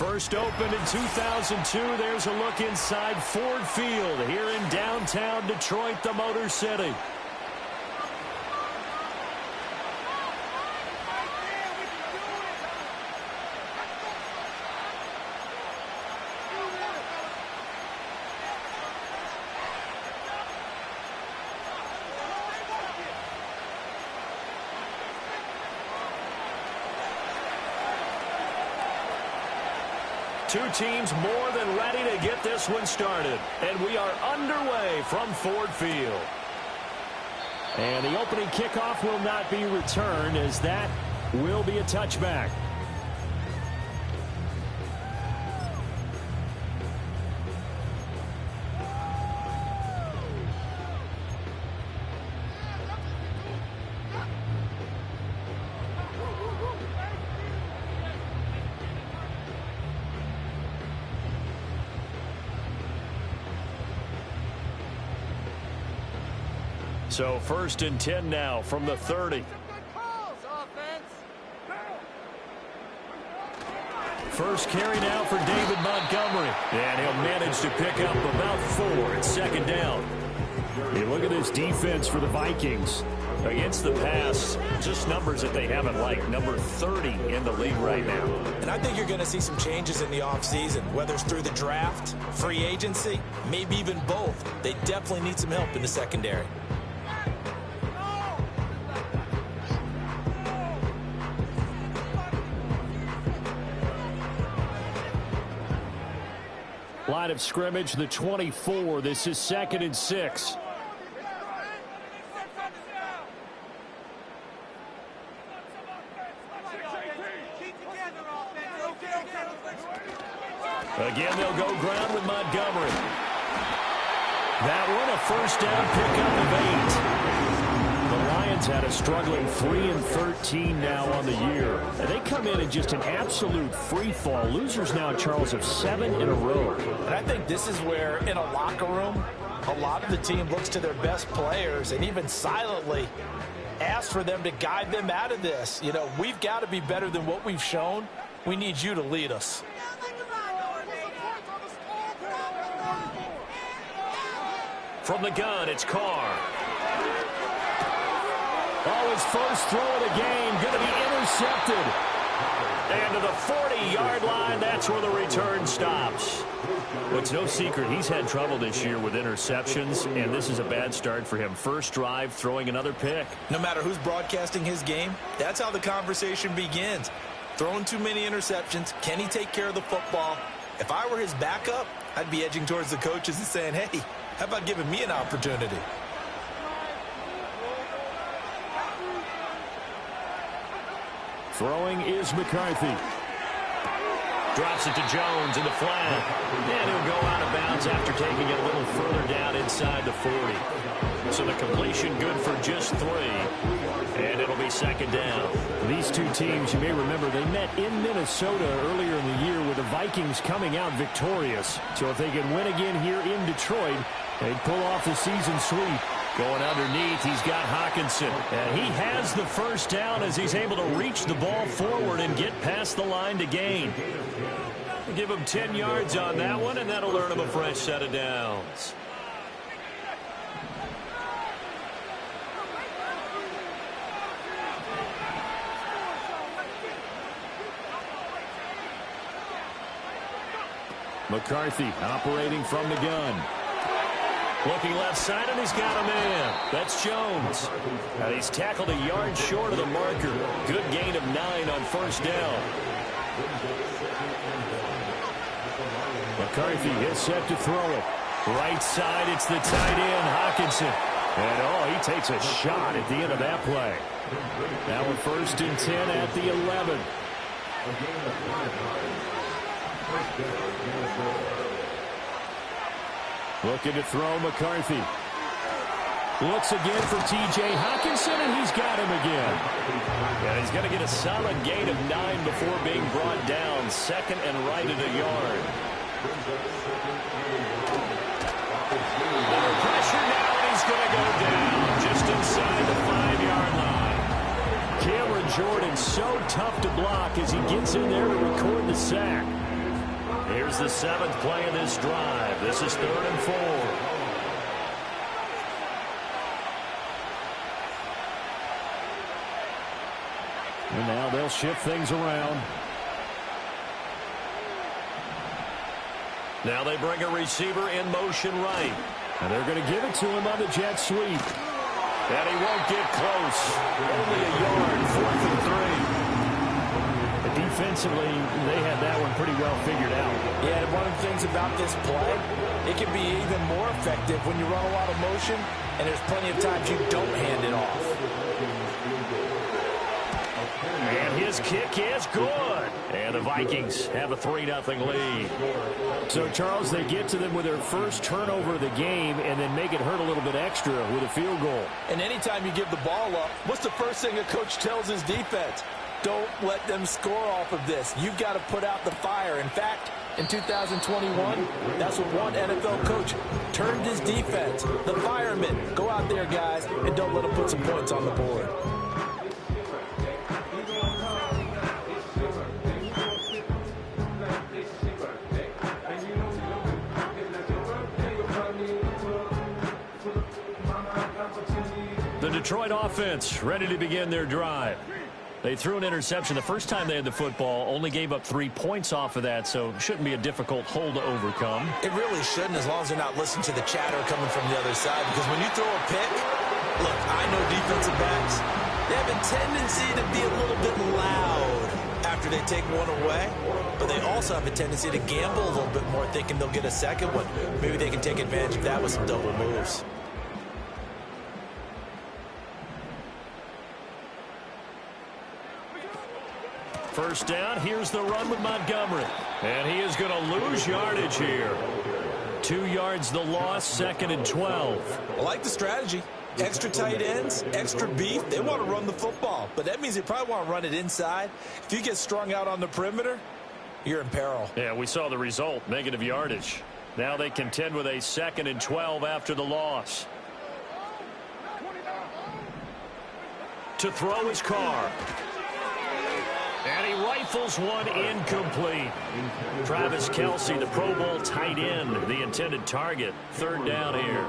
First opened in 2002. There's a look inside Ford Field here in downtown Detroit, the Motor City. Two teams more than ready to get this one started. And we are underway from Ford Field. And the opening kickoff will not be returned, as that will be a touchback. So first and 10 now from the 30. First carry now for David Montgomery. And he'll manage to pick up about 4 at second down. You look at this defense for the Vikings. Against the pass, just numbers that they haven't liked. Number 30 in the league right now. And I think you're going to see some changes in the offseason, whether it's through the draft, free agency, maybe even both. They definitely need some help in the secondary. Line of scrimmage, the 24. This is 2nd and 6. Again, they'll go ground with Montgomery. That one, a first down pickup of 8. The Lions had a struggling 3-13 now on the year. And they come in just an absolute free fall. Losers now, Charles, of 7 in a row. And I think this is where, in a locker room, a lot of the team looks to their best players and even silently asks for them to guide them out of this. You know, we've got to be better than what we've shown. We need you to lead us. From the gun, it's Carr. Oh, his first throw of the game, going to be intercepted. And to the 40-yard line, that's where the return stops. Well, it's no secret he's had trouble this year with interceptions, and this is a bad start for him. First drive, throwing another pick. No matter who's broadcasting his game, that's how the conversation begins. Throwing too many interceptions, can he take care of the football? If I were his backup, I'd be edging towards the coaches and saying, hey, how about giving me an opportunity? Throwing is McCarthy. Drops it to Jones in the flat. And he'll go out of bounds after taking it a little further down inside the 40. So the completion good for just 3. And it'll be second down. These two teams, you may remember, they met in Minnesota earlier in the year with the Vikings coming out victorious. So if they can win again here in Detroit, they'd pull off the season sweep. Going underneath, he's got Hockenson. And he has the first down as he's able to reach the ball forward and get past the line to gain. Give him 10 yards on that one, and that'll earn him a fresh set of downs. McCarthy operating from the gun. Looking left side, and he's got a man. That's Jones. And he's tackled a yard short of the marker. Good gain of 9 on first down. McCarthy is set to throw it. Right side, it's the tight end, Hockenson. And, he takes a shot at the end of that play. Now we're first and 10 at the 11. Looking to throw McCarthy. Looks again for T.J. Hockenson, and he's got him again. And he's going to get a solid gain of 9 before being brought down. Second and right at a yard. Under pressure now, and he's going to go down just inside the 5-yard line. Cameron Jordan so tough to block as he gets in there to record the sack. Here's the 7th play of this drive. This is 3rd and 4. And now they'll shift things around. Now they bring a receiver in motion right. And they're going to give it to him on the jet sweep. And he won't get close. Only a yard, 4th and 3. But defensively, they had that one pretty well figured out. Yeah, and one of the things about this play, it can be even more effective when you run a lot of motion, and there's plenty of times you don't hand it off. And his kick is good. And the Vikings have a 3-0 lead. So, Charles, they get to them with their first turnover of the game and then make it hurt a little bit extra with a field goal. And anytime you give the ball up, what's the first thing a coach tells his defense? Don't let them score off of this. You've got to put out the fire. In fact, in 2021, that's what one NFL coach turned his defense. The firemen. Go out there, guys, and don't let them put some points on the board. The Detroit offense ready to begin their drive. They threw an interception the first time they had the football, only gave up 3 points off of that, so shouldn't be a difficult hole to overcome. It really shouldn't, as long as they're not listening to the chatter coming from the other side, because when you throw a pick, look, I know defensive backs, they have a tendency to be a little bit loud after they take one away, but they also have a tendency to gamble a little bit more, thinking they'll get a second one. Maybe they can take advantage of that with some double moves. First down, here's the run with Montgomery. And he is going to lose yardage here. 2 yards the loss, 2nd and 12. I like the strategy. Extra tight ends, extra beef. They want to run the football, but that means they probably want to run it inside. If you get strung out on the perimeter, you're in peril. Yeah, we saw the result, negative yardage. Now they contend with a 2nd and 12 after the loss. To throw his car. And he rifles one incomplete. Travis Kelce, the Pro Bowl tight end, the intended target. 3rd down here.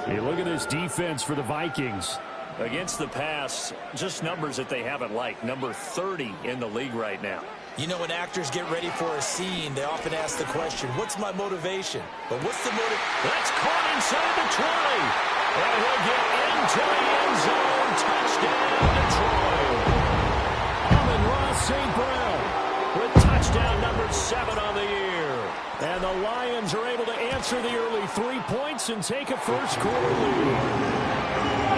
Hey, look at this defense for the Vikings. Against the pass, just numbers that they haven't liked. Number 30 in the league right now. You know, when actors get ready for a scene, they often ask the question, what's my motivation? But what's the motive? That's caught inside the 20. And he'll get into the end zone. Touchdown, Detroit. St. Brown with touchdown number 7 on the year. And the Lions are able to answer the early 3 points and take a first-quarter lead.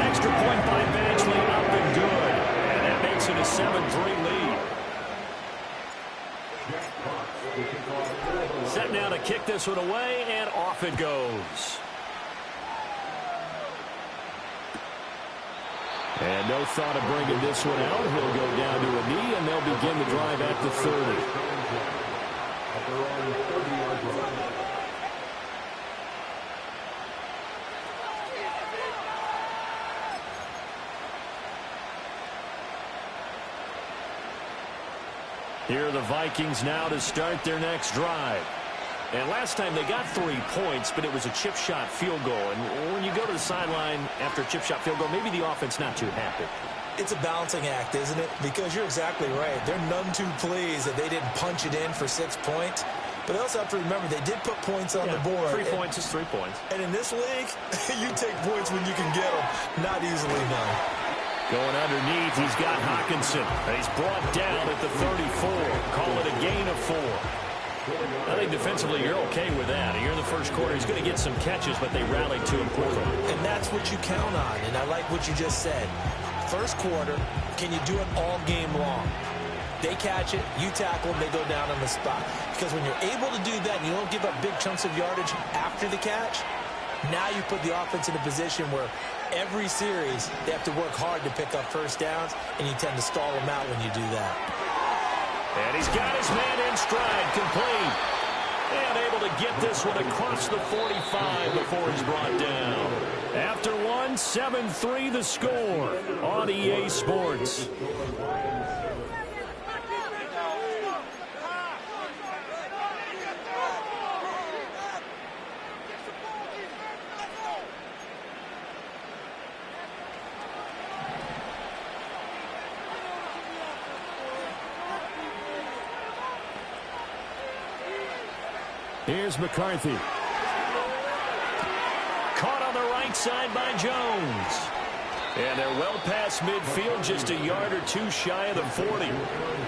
Extra point by Badgley, up and good. And that makes it a 7-3 lead. Set now to kick this one away, and off it goes. And no thought of bringing this one out. He'll go down to a knee, and they'll begin the drive at the 30. Here are the Vikings now to start their next drive. And last time they got 3 points, but it was a chip shot field goal. And when you go to the sideline after a chip shot field goal, maybe the offense not too happy. It's a balancing act, isn't it? Because you're exactly right. They're none too pleased that they didn't punch it in for 6 points. But they also have to remember they did put points on the board. 3 points is 3 points. And in this league, you take points when you can get them. Not easily, no. Going underneath, he's got Hockenson. And he's brought down at the 34. Call it a gain of 4. I think defensively you're okay with that. Here in the first quarter, he's going to get some catches, but they rallied too important. And that's what you count on, and I like what you just said. First quarter, can you do it all game long? They catch it, you tackle them, they go down on the spot. Because when you're able to do that and you don't give up big chunks of yardage after the catch, now you put the offense in a position where every series they have to work hard to pick up first downs, and you tend to stall them out when you do that. And he's got his man in stride, complete. And able to get this one across the 45 before he's brought down. After one, 7-3 the score on EA Sports. Here's McCarthy. Caught on the right side by Jones. And they're well past midfield, just a yard or two shy of the 40.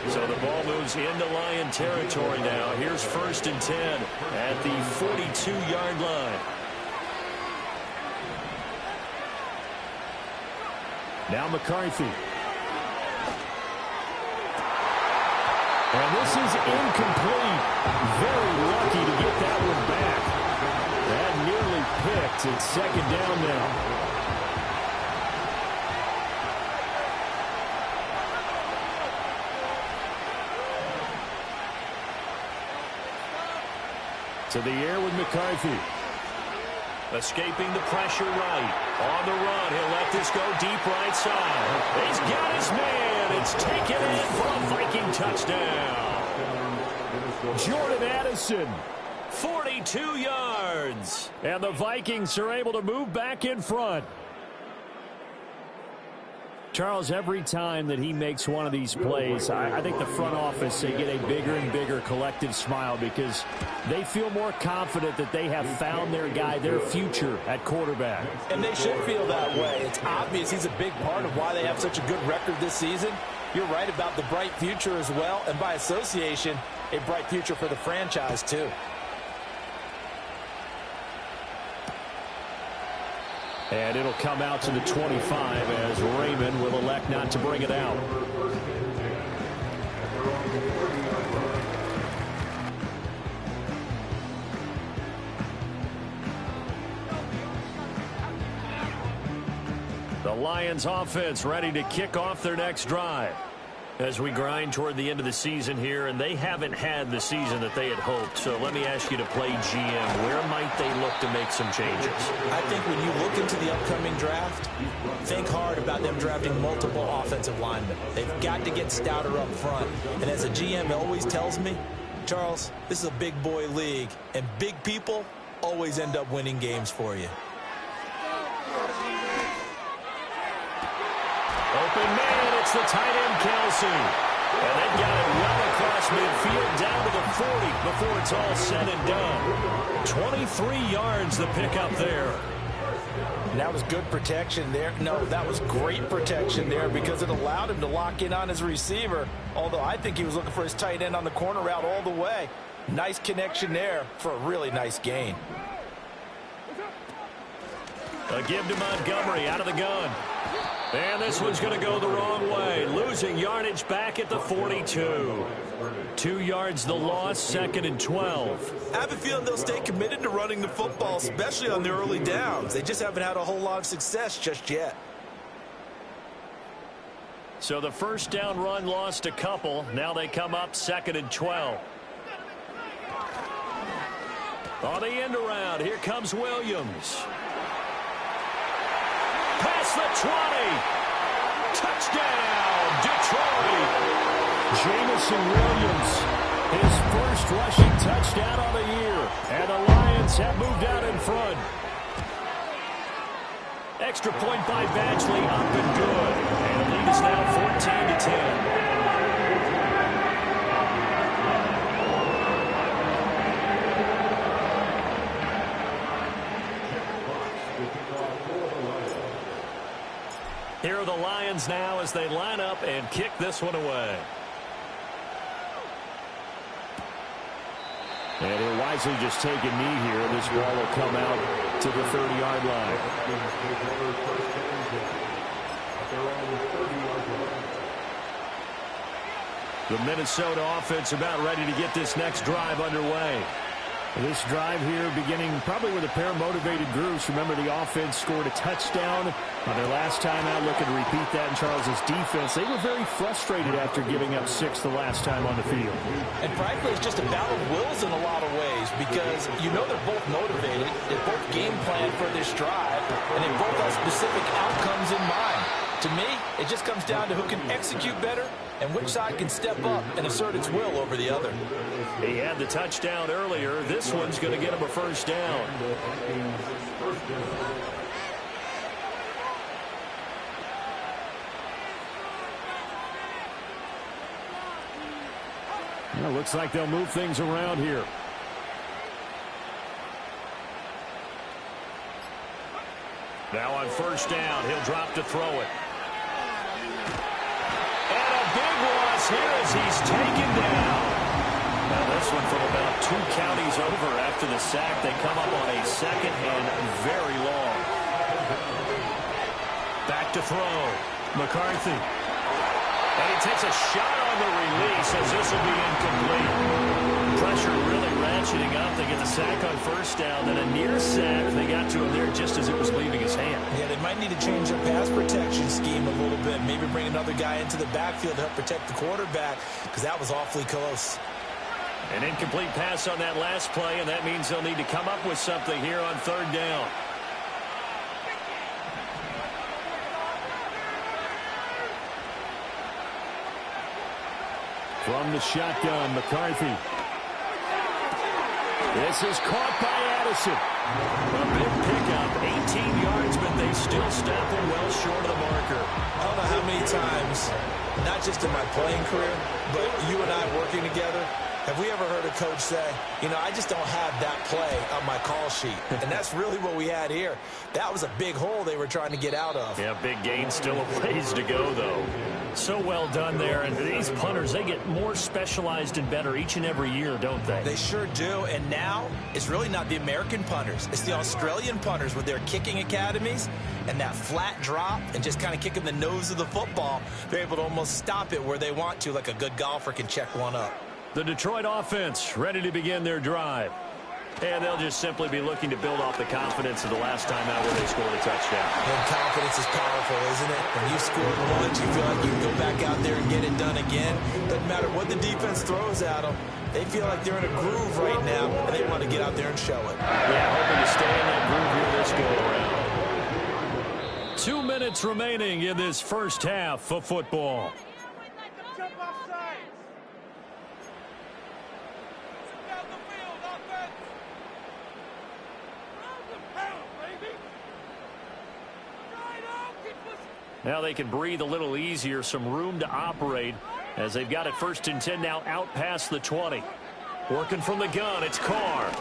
So the ball moves into Lion territory now. Here's 1st and 10 at the 42-yard line. Now McCarthy. And this is incomplete. Very lucky to get that one back. That nearly picked. It's 2nd down now. To the air with McCarthy. Escaping the pressure right. On the run. He'll let this go deep right side. He's got his man. It's taken in for a Viking touchdown. Jordan Addison. 42 yards. And the Vikings are able to move back in front. Charles, every time that he makes one of these plays, I think the front office, they get a bigger and bigger collective smile because they feel more confident that they have found their guy, their future at quarterback. And they should feel that way. It's obvious he's a big part of why they have such a good record this season. You're right about the bright future as well, and by association, a bright future for the franchise too. And it'll come out to the 25 as Raymond will elect not to bring it out. The Lions offense ready to kick off their next drive. As we grind toward the end of the season here, and they haven't had the season that they had hoped. So let me ask you to play GM. Where might they look to make some changes? I think when you look into the upcoming draft, think hard about them drafting multiple offensive linemen. They've got to get stouter up front. And as a GM always tells me, Charles, this is a big boy league, and big people always end up winning games for you. Open man, it's the tight end, Kelsey. And they've got it well across midfield down to the 40 before it's all said and done. 23 yards the pickup there. And that was good protection there. No, that was great protection there because it allowed him to lock in on his receiver, although I think he was looking for his tight end on the corner route all the way. Nice connection there for a really nice gain. A give to Montgomery out of the gun. And this one's going to go the wrong way. Losing yardage back at the 42. 2 yards the loss, 2nd and 12. I have a feeling they'll stay committed to running the football, especially on their early downs. They just haven't had a whole lot of success just yet. So the first down run lost a couple. Now they come up 2nd and 12. On the end around, here comes Williams. Past the 20. Touchdown, Detroit. Jamison Williams, his first rushing touchdown of the year. And the Lions have moved out in front. Extra point by Badgley, up and good. And the lead is now 14-10. Here are the Lions now as they line up and kick this one away. And he'll wisely just take a knee here. This ball will come out to the 30-yard line. The Minnesota offense about ready to get this next drive underway. This drive here beginning probably with a pair of motivated groups. Remember, the offense scored a touchdown on their last time out. Looking to repeat that in Charles's defense. They were very frustrated after giving up 6 the last time on the field. And frankly, it's just a battle of wills in a lot of ways because you know they're both motivated. They both game plan for this drive, and they both have specific outcomes in mind. To me, it just comes down to who can execute better and which side can step up and assert its will over the other. He had the touchdown earlier. This one's going to get him a first down. Well, looks like they'll move things around here. Now on first down, he'll drop to throw it. And a big loss here as he's taken down. Now this one from about 2 counties over after the sack. They come up on a second and very long. Back to throw. McCarthy. And he takes a shot on the release as this will be incomplete. Pressure really ratcheting up. They get the sack on first down, then a near sack. They got to him there just as it was leaving his hand. Yeah, they might need to change their pass protection scheme a little bit. Maybe bring another guy into the backfield to help protect the quarterback, because that was awfully close. An incomplete pass on that last play, and that means they'll need to come up with something here on third down. From the shotgun, McCarthy. This is caught by Addison. A big pickup, 18 yards, but they still stop him well short of the marker. I don't know how many times, not just in my playing career, but you and I working together, have we ever heard a coach say, you know, I just don't have that play on my call sheet. And that's really what we had here. That was a big hole they were trying to get out of. Yeah, big gain, still a ways to go, though. So well done there. And these punters, they get more specialized and better each and every year, don't they? They sure do. And now it's really not the American punters. It's the Australian punters with their kicking academies and that flat drop and just kind of kicking the nose of the football. They're able to almost stop it where they want to, like a good golfer can check one up. The Detroit offense ready to begin their drive. And they'll just simply be looking to build off the confidence of the last time out where they scored a touchdown. And confidence is powerful, isn't it? When you scored once, you feel like you can go back out there and get it done again. Doesn't matter what the defense throws at them. They feel like they're in a groove right now, and they want to get out there and show it. Yeah, hoping to stay in that groove here this go-around. 2 minutes remaining in this first half of football. Now they can breathe a little easier, some room to operate as they've got it first and 10 now out past the 20. Working from the gun, it's Carr. And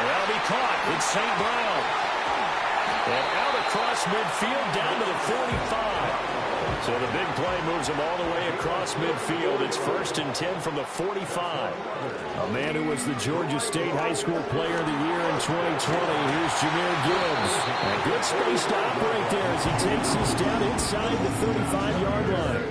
that'll be caught. It's St. Brown. And out across midfield down to the 45. So the big play moves them all the way across midfield. It's first and 10 from the 45. A man who was the Georgia State High School Player of the Year in 2020. Here's Jahmyr Gibbs. A good space to operate there as he takes this down inside the 35-yard line.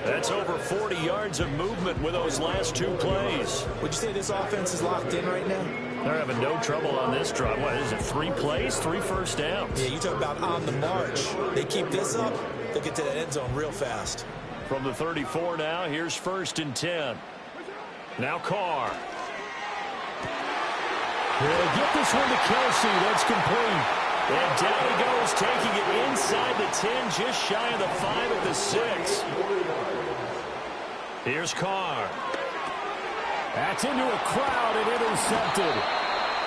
That's over 40 yards of movement with those last 2 plays. Would you say this offense is locked in right now? They're having no trouble on this drive. What is it, 3 plays, 3 first downs? Yeah, you talk about on the march. They keep this up, they'll get to that end zone real fast. From the 34 now, here's first and 10. Now Carr. He'll get this one to Kelsey. That's complete. And down he goes, taking it inside the 10, just shy of the 5 at the 6. Here's Carr. That's into a crowd and intercepted.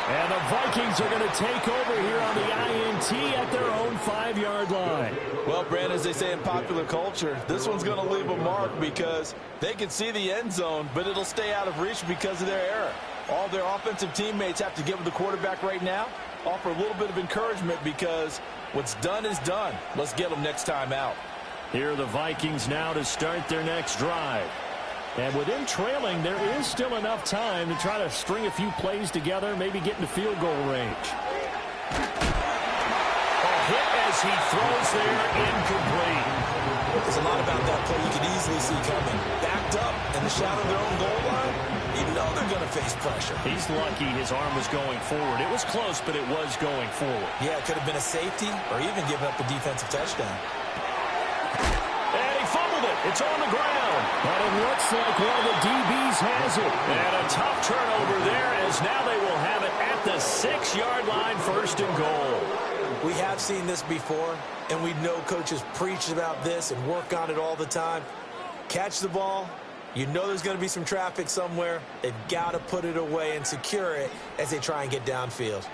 And the Vikings are going to take over here on the INT at their own 5-yard line. Well, Brandon, as they say in popular culture, this one's going to leave a mark because they can see the end zone, but it'll stay out of reach because of their error. All their offensive teammates have to give the quarterback right now, offer a little bit of encouragement because what's done is done. Let's get them next time out. Here are the Vikings now to start their next drive. And with them trailing, there is still enough time to try to string a few plays together, maybe get into field goal range. A hit as he throws there, incomplete. There's a lot about that play you can easily see coming. Backed up in the shadow of their own goal line, you know they're going to face pressure. He's lucky his arm was going forward. It was close, but it was going forward. Yeah, it could have been a safety or even giving up a defensive touchdown. And he fumbled it. It's on the ground. But it looks like one of the DBs has it. And a tough turnover there as now they will have it at the 6-yard line, first and goal. We have seen this before, and we know coaches preach about this and work on it all the time. Catch the ball. You know there's going to be some traffic somewhere. They've got to put it away and secure it as they try and get downfield.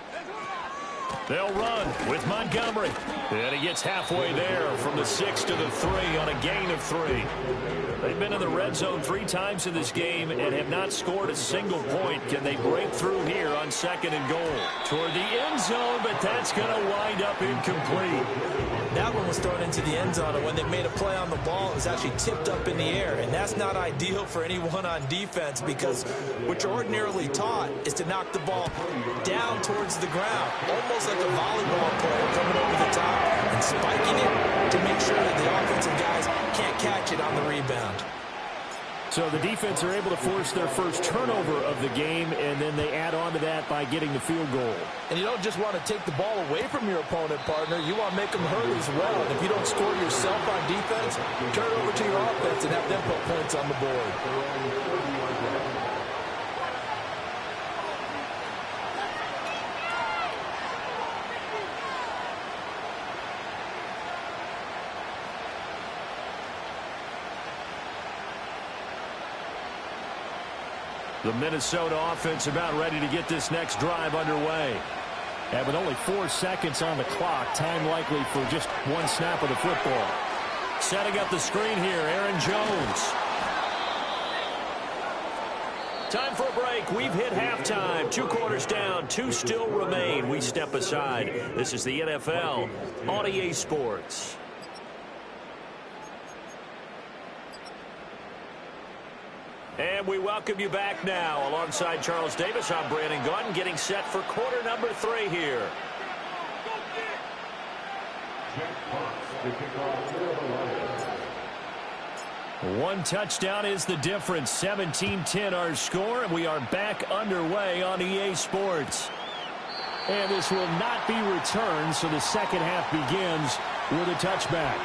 They'll run with Montgomery. And he gets halfway there from the 6 to the 3 on a gain of 3. They've been in the red zone 3 times in this game and have not scored a single point. Can they break through here on 2nd and goal? Toward the end zone, but that's going to wind up incomplete. That one was thrown into the end zone, and when they made a play on the ball, it was actually tipped up in the air. And that's not ideal for anyone on defense, because what you're ordinarily taught is to knock the ball down towards the ground, almost like a volleyball player coming over the top and spiking it to make sure that the offensive guys can't catch it on the rebound. So the defense are able to force their first turnover of the game, and then they add on to that by getting the field goal. And you don't just want to take the ball away from your opponent, partner. You want to make them hurt as well. And if you don't score yourself on defense, turn it over to your offense and have them put points on the board. The Minnesota offense about ready to get this next drive underway. And with only 4 seconds on the clock, time likely for just one snap of the football. Setting up the screen here, Aaron Jones. Time for a break. We've hit halftime. 2 quarters down, 2 still remain. We step aside. This is the NFL on EA Sports. And we welcome you back now. Alongside Charles Davis, I'm Brandon Gaudin, getting set for quarter number 3 here. One touchdown is the difference. 17-10 our score, and we are back underway on EA Sports. And this will not be returned, so the second half begins with a touchback.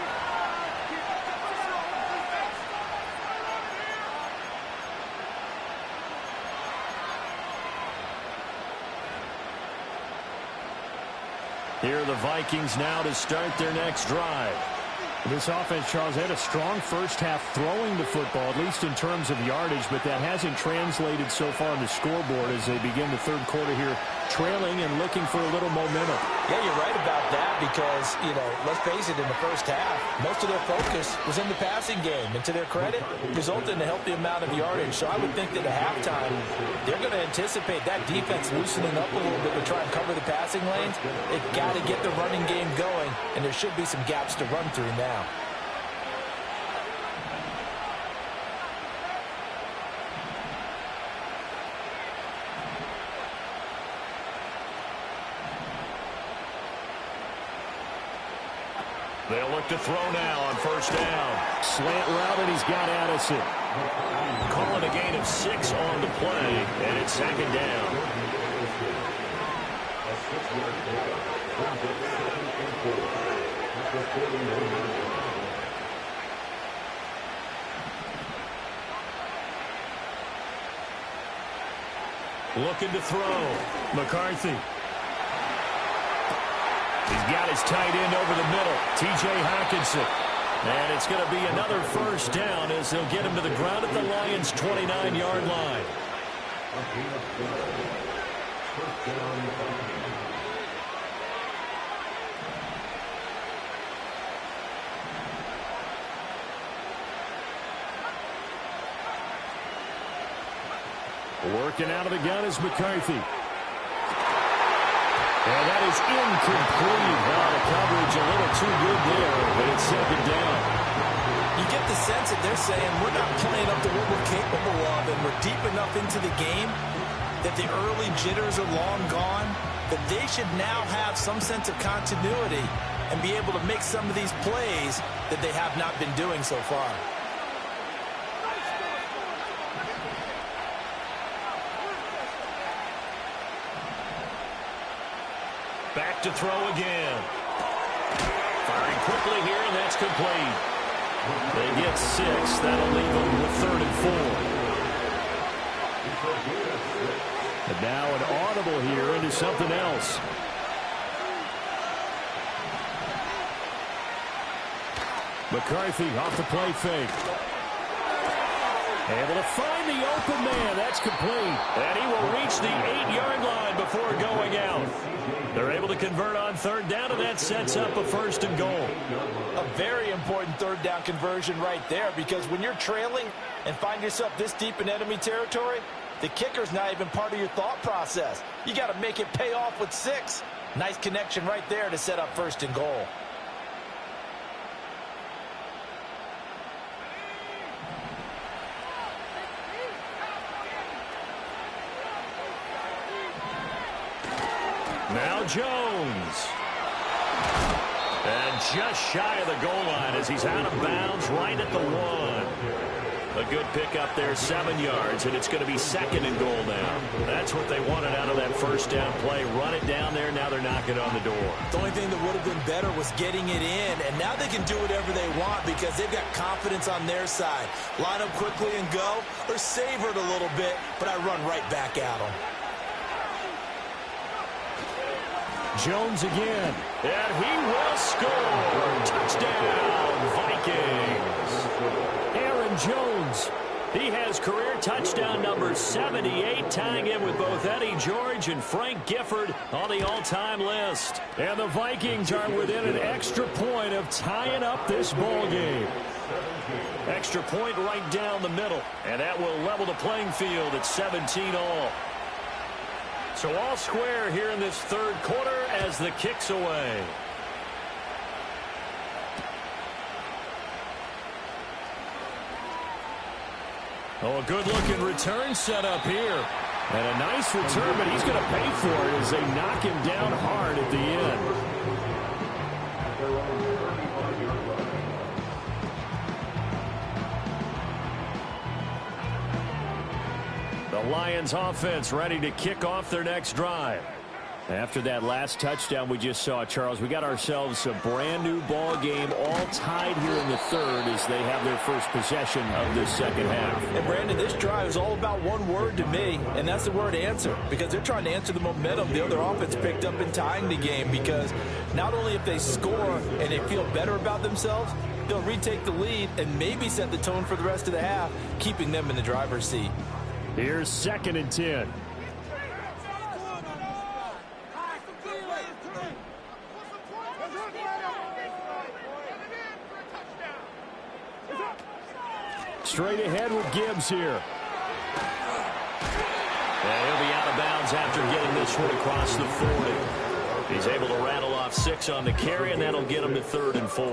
Here are the Vikings now to start their next drive. This offense, Charles, had a strong first half throwing the football, at least in terms of yardage, but that hasn't translated so far on the scoreboard as they begin the third quarter here, trailing and looking for a little momentum. Yeah, you're right about that because, let's face it, in the first half, most of their focus was in the passing game. And to their credit, resulted in a healthy amount of yardage. So I would think that at halftime, they're going to anticipate that defense loosening up a little bit to try and cover the passing lanes. They've got to get the running game going, and there should be some gaps to run through now. They'll look to throw now on first down. Slant route, and he's got Addison. Calling a gain of 6 on the play, and it's 2nd down. Looking to throw. McCarthy. He's got his tight end over the middle, T.J. Hockenson. And it's going to be another first down as they'll get him to the ground at the Lions' 29-yard line. Working out of the gun is McCarthy. And that is incomplete. Well, the coverage a little too good there, but it's 2nd down. You get the sense that they're saying we're not playing up to what we're capable of, and we're deep enough into the game that the early jitters are long gone, that they should now have some sense of continuity and be able to make some of these plays that they have not been doing so far. Back to throw again. Firing quickly here, and that's complete. They get 6. That'll leave them with 3rd and 4. And now an audible here into something else. McCarthy off the play fake. Able to find the open man. That's complete. And he will reach the 8-yard line before going out. They're able to convert on third down, and that sets up a 1st and goal. A very important third down conversion right there, because when you're trailing and find yourself this deep in enemy territory, the kicker's not even part of your thought process. You got to make it pay off with 6. Nice connection right there to set up 1st and goal. Now Jones. And just shy of the goal line as he's out of bounds right at the 1. A good pickup there, 7 yards, and it's going to be 2nd and goal now. That's what they wanted out of that 1st down play. Run it down there, now they're knocking on the door. The only thing that would have been better was getting it in, and now they can do whatever they want because they've got confidence on their side. Line up quickly and go, or savor it a little bit, but I run right back at them. Jones again. And he will score. Touchdown, Vikings. Aaron Jones. He has career touchdown number 78, tying in with both Eddie George and Frank Gifford on the all-time list. And the Vikings are within an extra point of tying up this ball game. Extra point right down the middle, and that will level the playing field at 17 all. So all square here in this 3rd quarter as the kick's away. Oh, a good-looking return set up here. And a nice return, but he's going to pay for it as they knock him down hard at the end. The Lions offense ready to kick off their next drive. After that last touchdown we just saw, Charles, we got ourselves a brand new ball game, all tied here in the 3rd as they have their first possession of this 2nd half. And Brandon, this drive is all about one word to me, and that's the word answer, because they're trying to answer the momentum the other offense picked up in tying the game, because not only if they score and they feel better about themselves, they'll retake the lead and maybe set the tone for the rest of the half, keeping them in the driver's seat. Here's 2nd and 10. Straight ahead with Gibbs here. And he'll be out of bounds after getting this one across the 40. He's able to rattle off 6 on the carry, and that'll get him to 3rd and 4.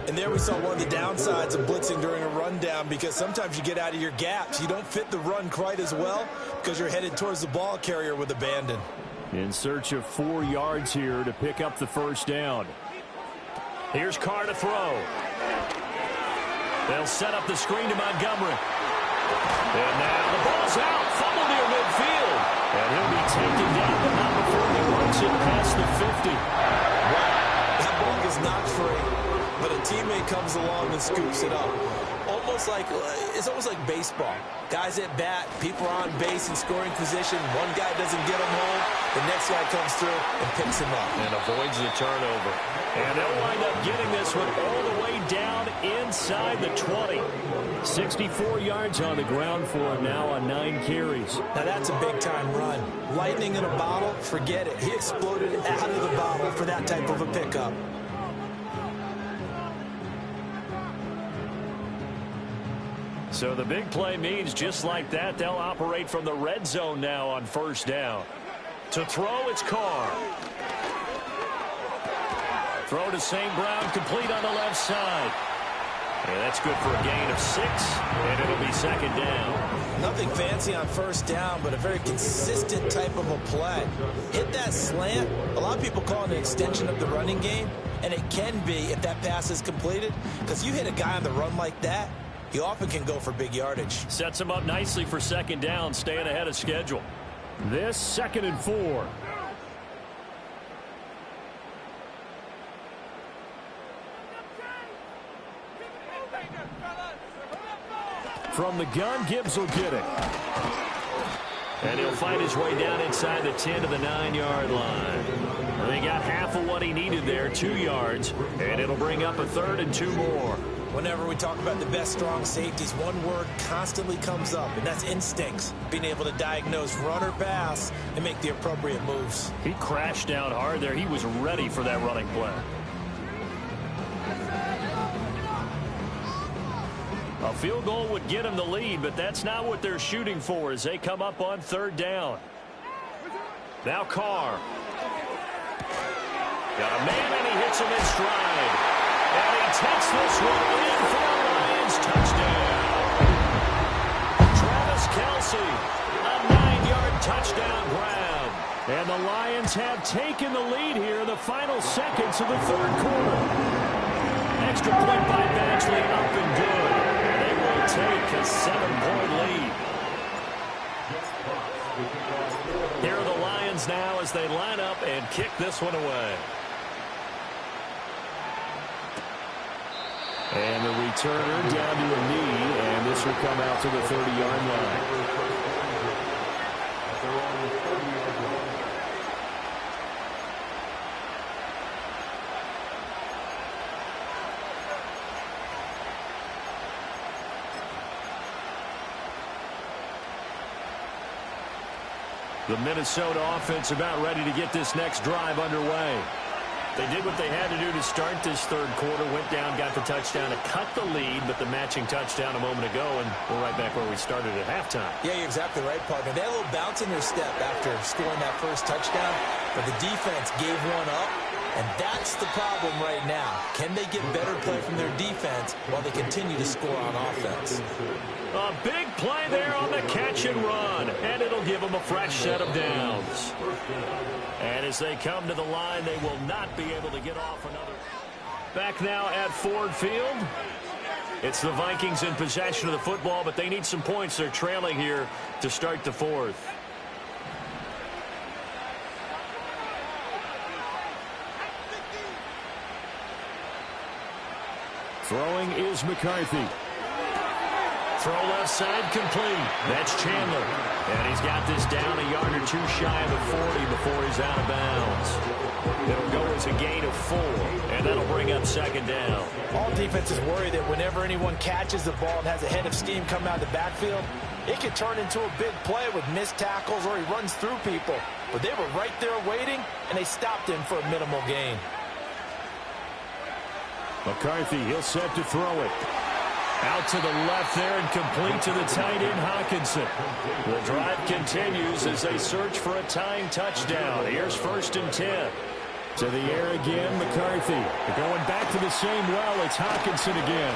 And there we saw one of the downsides of blitzing during a rundown, because sometimes you get out of your gaps. You don't fit the run quite as well because you're headed towards the ball carrier with abandon. In search of 4 yards here to pick up the 1st down. Here's Carr to throw. They'll set up the screen to Montgomery. And now the ball's out. Fumble near midfield. And he'll be taken down, but not before he works it past the 50. Wow, that ball is not free, but a teammate comes along and scoops it up. It's almost like baseball. Guys at bat, people are on base in scoring position. One guy doesn't get him home. The next guy comes through and picks him up. And avoids the turnover. And they'll wind up getting this one all the way down inside the 20. 64 yards on the ground for him now on 9 carries. Now that's a big-time run. Lightning in a bottle, forget it. He exploded out of the bottle for that type of a pickup. So the big play means just like that, they'll operate from the red zone now on 1st down. To throw, it's Carr. Throw to St. Brown, complete on the left side. And that's good for a gain of 6, and it'll be 2nd down. Nothing fancy on 1st down, but a very consistent type of a play. Hit that slant. A lot of people call it an extension of the running game, and it can be if that pass is completed, because you hit a guy on the run like that, you often can go for big yardage. Sets him up nicely for 2nd down, staying ahead of schedule. This 2nd and 4. From the gun, Gibbs will get it. And he'll fight his way down inside the 10 to the 9-yard line. And he got half of what he needed there, 2 yards. And it'll bring up a 3rd and 2 more. Whenever we talk about the best strong safeties, one word constantly comes up, and that's instincts. Being able to diagnose run or pass and make the appropriate moves. He crashed down hard there. He was ready for that running play. A field goal would get him the lead, but that's not what they're shooting for as they come up on third down. Now Carr. Got a man, and he hits him in stride. And he takes this one in for a Lions touchdown. Travis Kelce, a 9-yard touchdown grab. And the Lions have taken the lead here in the final seconds of the third quarter. Extra point by Badgley up and good. They will take a 7-point lead. Here are the Lions now as they line up and kick this one away. And the returner down to a knee, and this will come out to the 30-yard line. The Minnesota offense about ready to get this next drive underway. They did what they had to do to start this third quarter, went down, got the touchdown to cut the lead, but the matching touchdown a moment ago, and we're right back where we started at halftime. Yeah, you're exactly right, partner. They had a little bounce in their step after scoring that first touchdown, but the defense gave one up, and that's the problem right now. Can they get better play from their defense while they continue to score on offense? A big play there on the catch and run, and it'll give them a fresh set of downs. And as they come to the line, they will not be able to get off another. Back now at Ford Field. It's the Vikings in possession of the football, but they need some points. They're trailing here to start the fourth. Throwing is McCarthy. Throw left side complete. That's Chandler. And he's got this down a yard or two shy of the 40 before he's out of bounds. It'll go as a gain of 4, and that'll bring up second down. All defenses worry that whenever anyone catches the ball and has a head of steam come out of the backfield, it can turn into a big play with missed tackles or he runs through people. But they were right there waiting, and they stopped him for a minimal gain. McCarthy, he'll set to throw it. Out to the left there and complete to the tight end, Hawkinson. The drive continues as they search for a tying touchdown. Here's 1st and 10. To the air again, McCarthy. Going back to the same well, it's Hawkinson again.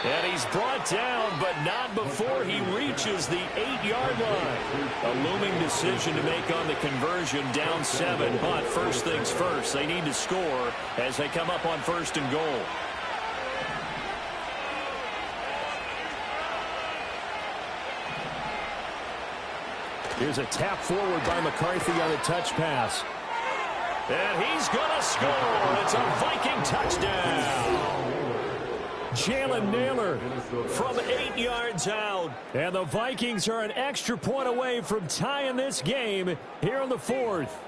And he's brought down, but not before he reaches the 8-yard line. A looming decision to make on the conversion, down 7. But first things first, they need to score as they come up on 1st and goal. Here's a tap forward by McCarthy on a touch pass. And he's going to score. It's a Viking touchdown. Jalen Naylor from 8 yards out. And the Vikings are an extra point away from tying this game here in the fourth.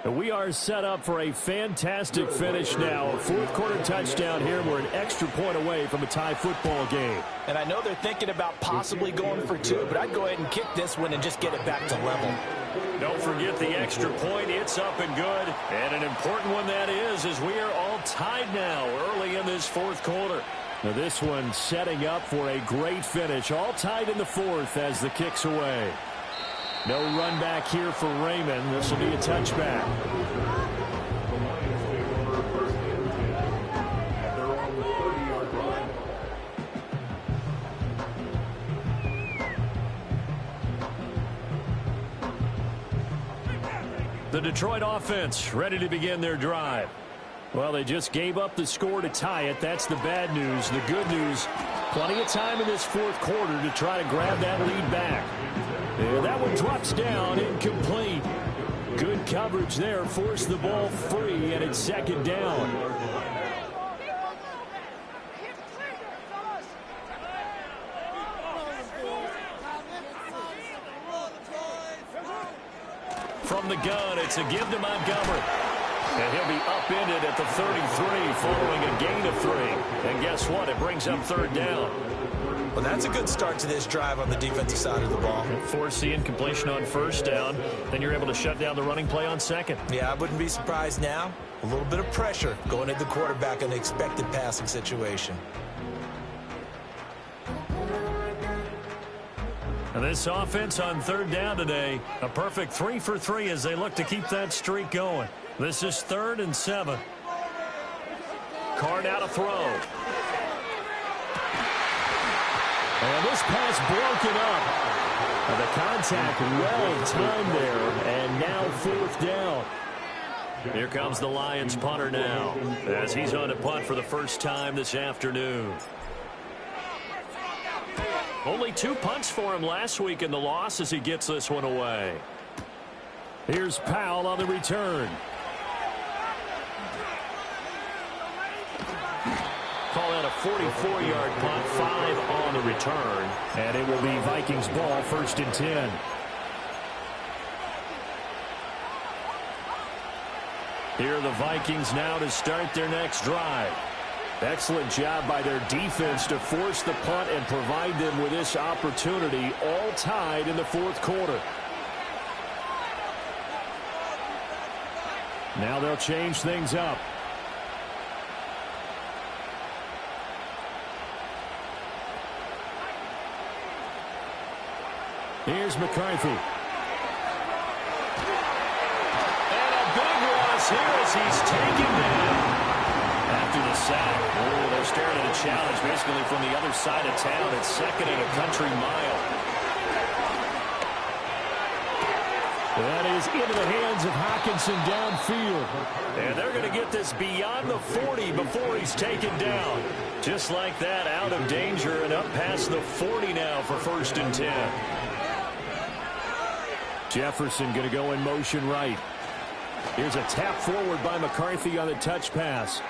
And we are set up for a fantastic finish now. A fourth-quarter touchdown here. We're an extra point away from a tie football game. And I know they're thinking about possibly going for 2, but I'd go ahead and kick this one and just get it back to level. Don't forget the extra point. It's up and good. And an important one that is, as we are all tied now early in this fourth quarter. Now this one setting up for a great finish. All tied in the fourth as the kick's away. No run back here for Raymond. This will be a touchback. The Detroit offense ready to begin their drive. Well, they just gave up the score to tie it. That's the bad news. The good news, plenty of time in this fourth quarter to try to grab that lead back. And that one drops down, incomplete. Good coverage there, forced the ball free, and it's second down. From the gun, it's a give to Montgomery. And he'll be upended at the 33 following a gain of 3. And guess what? It brings up third down. Well, that's a good start to this drive on the defensive side of the ball. Force the incompletion on first down. Then you're able to shut down the running play on second. Yeah, I wouldn't be surprised now. A little bit of pressure going into the quarterback in the expected passing situation. And this offense on third down today, a perfect 3 for 3 as they look to keep that streak going. This is 3rd and 7. Card out to throw. And this pass broken up. And the contact well timed there, and now 4th down. Here comes the Lions punter now as he's on a punt for the first time this afternoon. Only 2 punts for him last week in the loss as he gets this one away. Here's Powell on the return. Call that a 44-yard punt, 5 on the return. And it will be Vikings ball, 1st and 10. Here are the Vikings now to start their next drive. Excellent job by their defense to force the punt and provide them with this opportunity, all tied in the 4th quarter. Now they'll change things up. Here's McCarthy. And a big loss here as he's taken down. After the sack, they're staring at a challenge basically from the other side of town. It's 2nd and a country mile. That is into the hands of Hockenson downfield. And they're going to get this beyond the 40 before he's taken down. Just like that, out of danger and up past the 40 now for 1st and 10. Jefferson going to go in motion right. Here's a tap forward by McCarthy on the touch pass.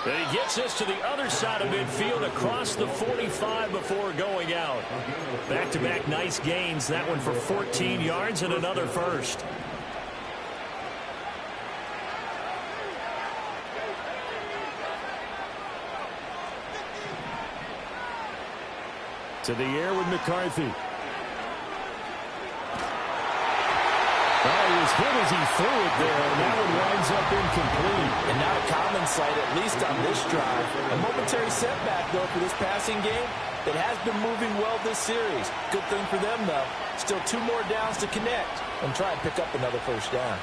And he gets this to the other side of midfield across the 45 before going out. Back-to-back nice gains. That one for 14 yards and another first. To the air with McCarthy. Oh, he was hit as he threw it there, and that one winds up incomplete. And not a common sight, at least on this drive. A momentary setback, though, for this passing game that has been moving well this series. Good thing for them, though. Still 2 more downs to connect and try and pick up another first down.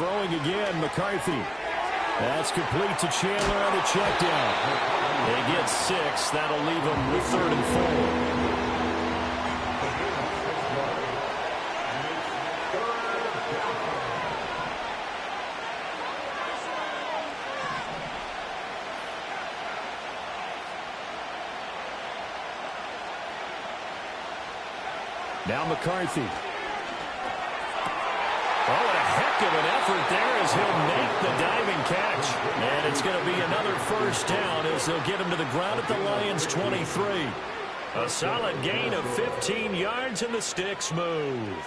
Throwing again, McCarthy. That's complete to Chandler on the check down. They get 6. That'll leave them with 3rd and 4. Now McCarthy. Oh, and a heck of an effort there as he'll make the diving catch. And it's going to be another first down as they'll get him to the ground at the Lions' 23. A solid gain of 15 yards and the sticks move.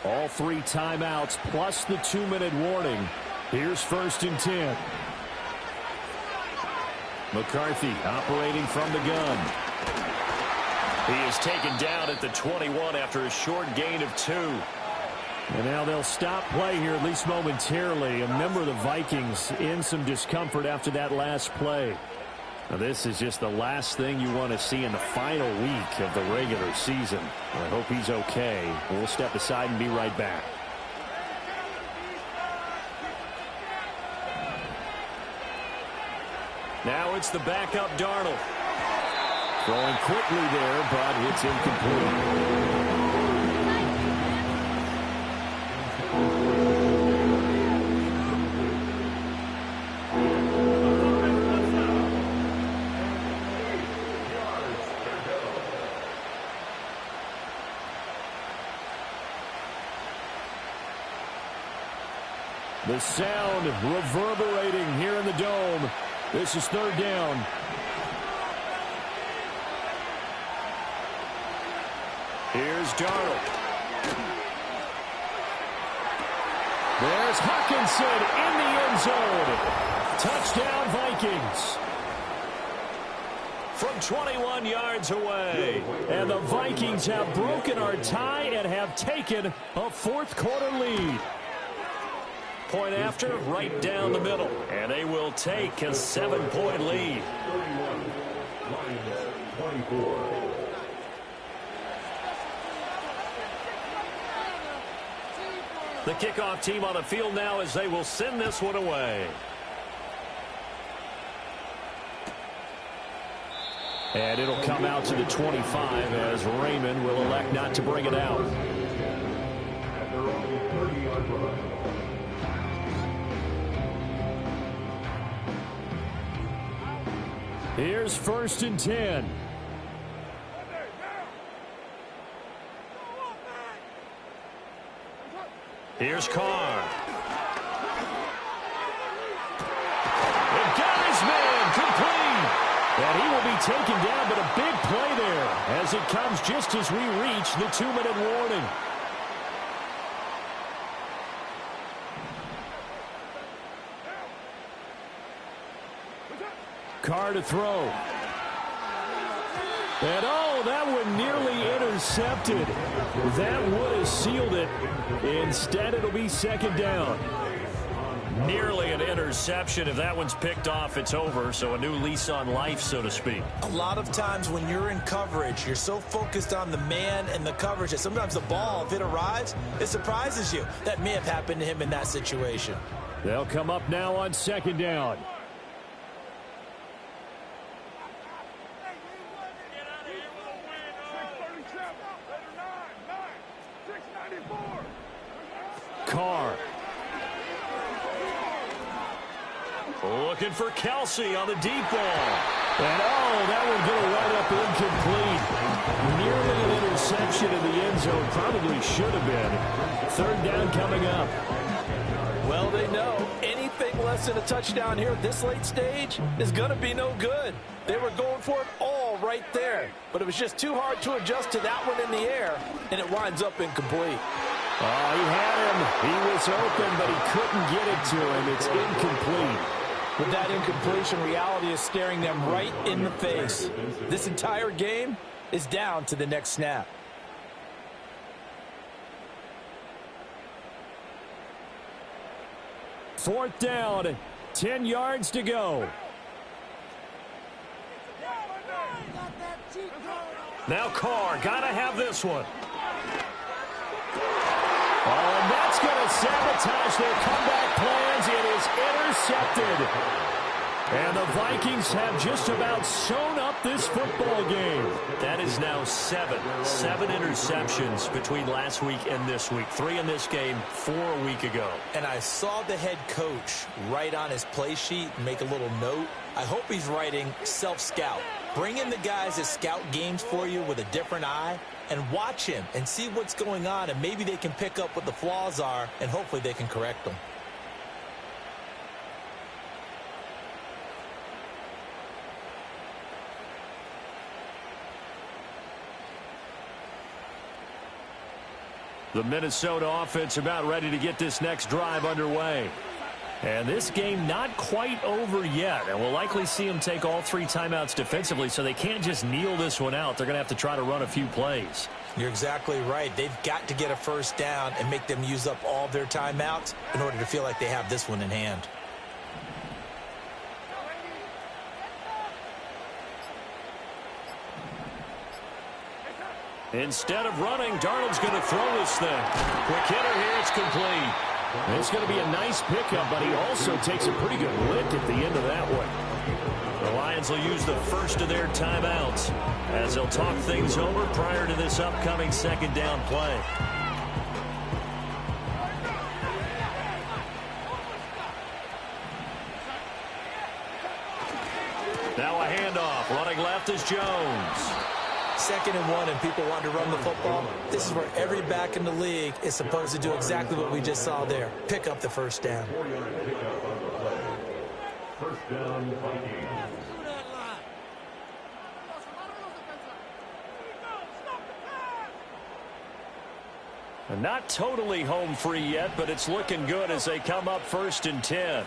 All 3 timeouts plus the 2-minute warning. Here's 1st and 10. McCarthy operating from the gun. He is taken down at the 21 after a short gain of 2. And now they'll stop play here, at least momentarily. A member of the Vikings in some discomfort after that last play. Now, this is just the last thing you want to see in the final week of the regular season. Well, I hope he's okay. We'll step aside and be right back. Now it's the backup Darnold. Throwing quickly there, but it's incomplete. The sound reverberating here in the dome. This is third down. Here's Darnold. There's Hawkinson in the end zone. Touchdown, Vikings. From 21 yards away. And the Vikings have broken our tie and have taken a fourth quarter lead. Point after, right down the middle. And they will take a 7-point lead. The kickoff team on the field now as they will send this one away. And it'll come out to the 25 as Raymond will elect not to bring it out. Here's 1st and 10. Here's Carr. They've got his man complete. And he will be taken down, but a big play there as it comes just as we reach the 2-minute warning. Carr to throw. And oh, that one nearly intercepted. That would have sealed it. Instead, it'll be 2nd down. Nearly an interception. If that one's picked off, it's over. So a new lease on life, so to speak. A lot of times when you're in coverage, you're so focused on the man and the coverage that sometimes the ball, if it arrives, it surprises you. That may have happened to him in that situation. They'll come up now on 2nd down. Carr. Looking for Kelsey on the deep ball. And oh, that one going to wind up incomplete. Nearly an interception in the end zone. Probably should have been. 3rd down coming up. Well, they know anything less than a touchdown here at this late stage is going to be no good. They were going for it all right there, but it was just too hard to adjust to that one in the air, and it winds up incomplete. Oh, he had him. He was open, but he couldn't get it to him. It's incomplete. With that incompletion, reality is staring them right in the face. This entire game is down to the next snap. Fourth down, 10 yards to go. Now Carr, got to have this one. Oh, and that's going to sabotage their comeback plans. It is intercepted. And the Vikings have just about sewn up this football game. That is now 7 interceptions between last week and this week. 3 in this game, 4 a week ago. And I saw the head coach write on his play sheet and make a little note. I hope he's writing self-scout. Bring in the guys that scout games for you with a different eye and watch him and see what's going on, and maybe they can pick up what the flaws are, and hopefully they can correct them. The Minnesota offense about ready to get this next drive underway. And this game not quite over yet. And we'll likely see them take all 3 timeouts defensively, so they can't just kneel this one out. They're going to have to try to run a few plays. You're exactly right. They've got to get a first down and make them use up all their timeouts in order to feel like they have this one in hand. Instead of running, Darnold's going to throw this thing. Quick hitter here, it's complete. It's going to be a nice pickup, but he also takes a pretty good lick at the end of that one. The Lions will use the first of their timeouts as they'll talk things over prior to this upcoming 2nd down play. Now a handoff. Running left is Jones. 2nd and 1 and people want to run the football, this is where every back in the league is supposed to do exactly what we just saw there. Pick up the first down. First down, Vikings. Not totally home free yet, but it's looking good as they come up 1st and 10.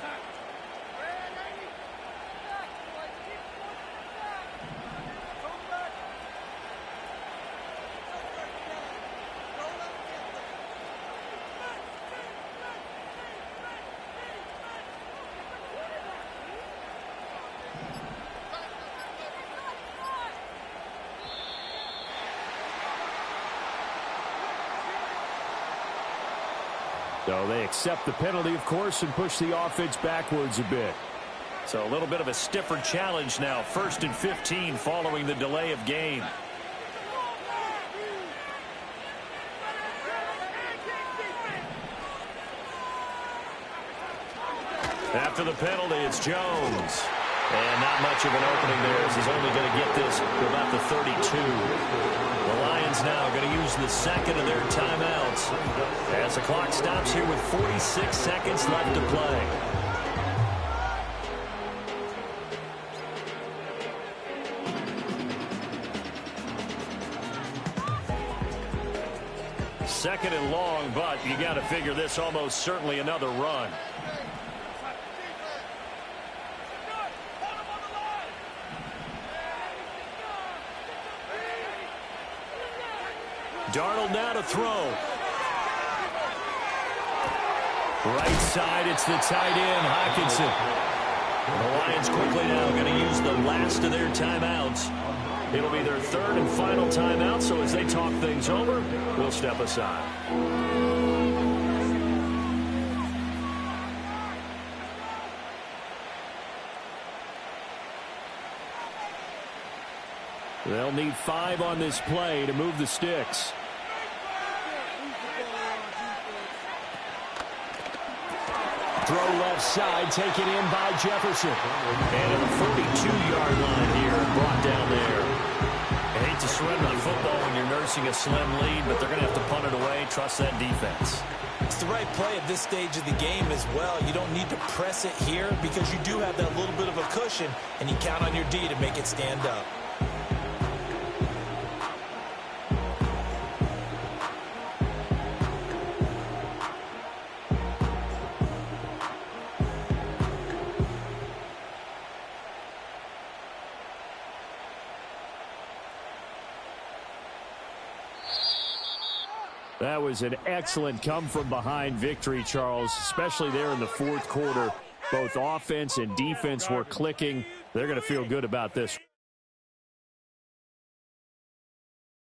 So they accept the penalty, of course, and push the offense backwards a bit. So a little bit of a stiffer challenge now. 1st and 15 following the delay of game. After the penalty, it's Jones. And not much of an opening there as he's only going to get this to about the 32. The Lions now going to use the 2nd of their timeouts as the clock stops here with 46 seconds left to play. Second and long, but you got to figure this almost certainly another run. Darnold now to throw. Right side, it's the tight end, Hockenson. The Lions quickly now going to use the last of their timeouts. It'll be their 3rd and final timeout, so as they talk things over, we'll step aside. They'll need 5 on this play to move the sticks. Throw left side, taken in by Jefferson. And at the 42-yard line here, brought down there. I hate to surrender the football when you're nursing a slim lead, but they're going to have to punt it away. Trust that defense. It's the right play at this stage of the game as well. You don't need to press it here because you do have that little bit of a cushion, and you count on your D to make it stand up. That was an excellent come-from-behind victory, Charles, especially there in the 4th quarter. Both offense and defense were clicking. They're going to feel good about this.